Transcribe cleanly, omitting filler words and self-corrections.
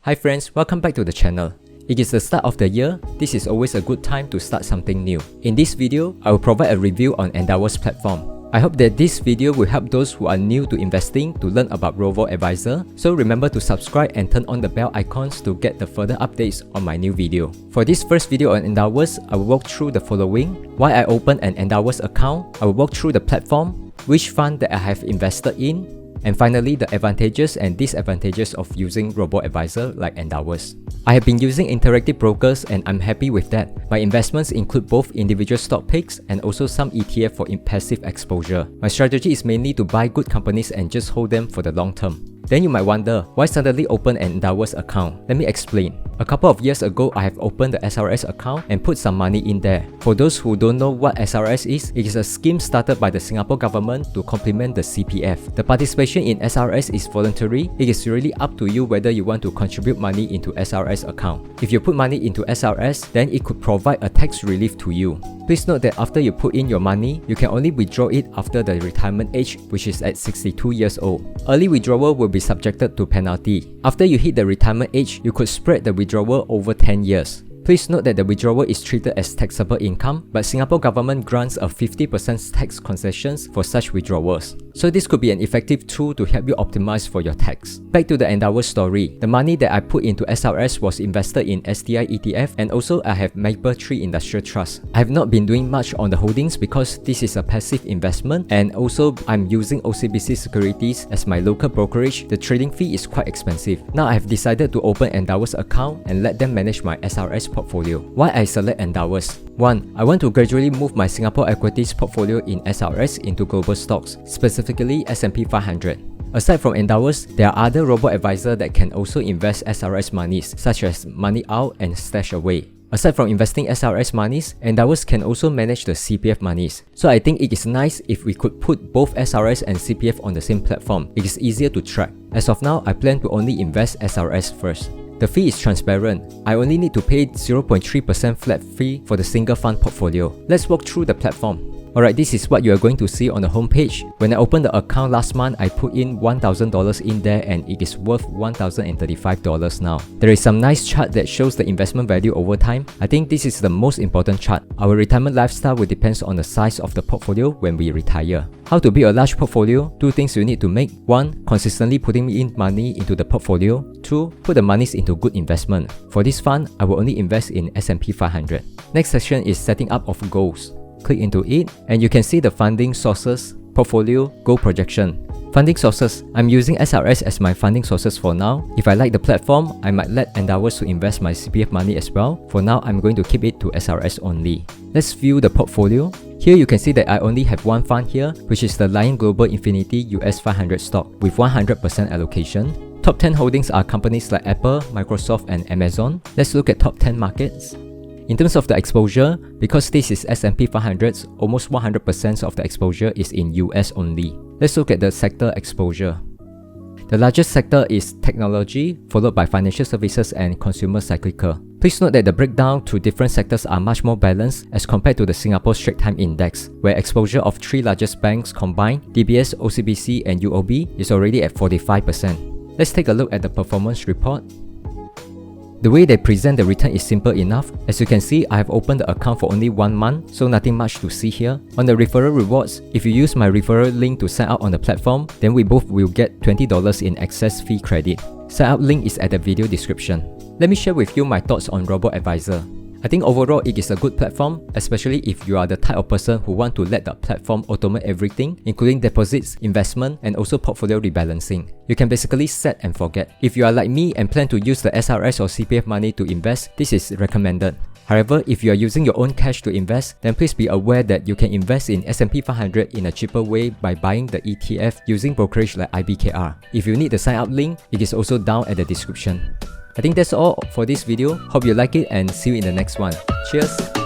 Hi friends, welcome back to the channel. It is the start of the year. This is always a good time to start something new. In this video, I will provide a review on Endowus platform. I hope that this video will help those who are new to investing to learn about robo-advisor. So remember to subscribe and turn on the bell icons to get the further updates on my new video. For this first video on Endowus, I will walk through the following: why I opened an Endowus account, I will walk through the platform, which fund that I have invested in, and finally the advantages and disadvantages of using robo-advisor like Endowus. I have been using interactive brokers and I'm happy with that. My investments include both individual stock picks and also some ETF for passive exposure. My strategy is mainly to buy good companies and just hold them for the long term. Then you might wonder, why suddenly open an Endowus account? Let me explain. A couple of years ago, I have opened the SRS account and put some money in there. For those who don't know what SRS is, it is a scheme started by the Singapore government to complement the CPF. The participation in SRS is voluntary. It is really up to you whether you want to contribute money into SRS account. If you put money into SRS, then it could provide a tax relief to you. Please note that after you put in your money, you can only withdraw it after the retirement age, which is at 62 years old. Early withdrawal will be subjected to penalty. After you hit the retirement age, you could spread the withdrawal over 10 years. Please note that the withdrawal is treated as taxable income, but Singapore government grants a 50% tax concessions for such withdrawals. So this could be an effective tool to help you optimize for your tax. Back to the Endowus story. The money that I put into SRS was invested in STI ETF, and also I have Mapletree Industrial Trust. I have not been doing much on the holdings because this is a passive investment, and also I'm using OCBC Securities as my local brokerage. The trading fee is quite expensive. Now I have decided to open Endowus account and let them manage my SRS portfolio. Why I select Endowus? 1. I want to gradually move my Singapore equities portfolio in SRS into global stocks, specifically S&P 500. Aside from Endowus, there are other robo-advisors that can also invest SRS monies, such as Money Out and Stash Away. Aside from investing SRS monies, Endowus can also manage the CPF monies. So I think it is nice if we could put both SRS and CPF on the same platform. It is easier to track. As of now, I plan to only invest SRS first. The fee is transparent. I only need to pay 0.3% flat fee for the single fund portfolio. Let's walk through the platform. Alright, this is what you are going to see on the homepage. When I opened the account last month, I put in $1,000 in there and it is worth $1,035 now. There is some nice chart that shows the investment value over time. I think this is the most important chart. Our retirement lifestyle will depend on the size of the portfolio when we retire. How to build a large portfolio? 2 things you need to make. 1. Consistently putting in money into the portfolio. 2. Put the monies into good investment. For this fund, I will only invest in S&P 500. Next section is setting up of goals. Click into it and you can see the funding sources, portfolio, goal projection. Funding sources. I'm using SRS as my funding sources for now. If I like the platform, I might let Endowus to invest my CPF money as well. For now, I'm going to keep it to SRS only. Let's view the portfolio. Here you can see that I only have one fund here, which is the Lion Global Infinity US 500 stock with 100% allocation. Top 10 holdings are companies like Apple, Microsoft and Amazon. Let's look at top 10 markets. In terms of the exposure, because this is S&P 500, almost 100% of the exposure is in US only. Let's look at the sector exposure. The largest sector is technology, followed by financial services and consumer cyclical. Please note that the breakdown to different sectors are much more balanced as compared to the Singapore Straits Times Index, where exposure of 3 largest banks combined, DBS, OCBC and UOB, is already at 45%. Let's take a look at the performance report. The way they present the return is simple enough. As you can see, I have opened the account for only 1 month, so nothing much to see here. On the referral rewards, if you use my referral link to sign up on the platform, then we both will get $20 in excess fee credit. Sign up link is at the video description. Let me share with you my thoughts on robo-advisor. I think overall it is a good platform, especially if you are the type of person who want to let the platform automate everything, including deposits, investment, and also portfolio rebalancing. You can basically set and forget. If you are like me and plan to use the SRS or CPF money to invest, this is recommended. However, if you are using your own cash to invest, then please be aware that you can invest in S&P 500 in a cheaper way by buying the ETF using brokerage like IBKR. If you need the sign up link, it is also down at the description. I think that's all for this video. Hope you like it and see you in the next one. Cheers!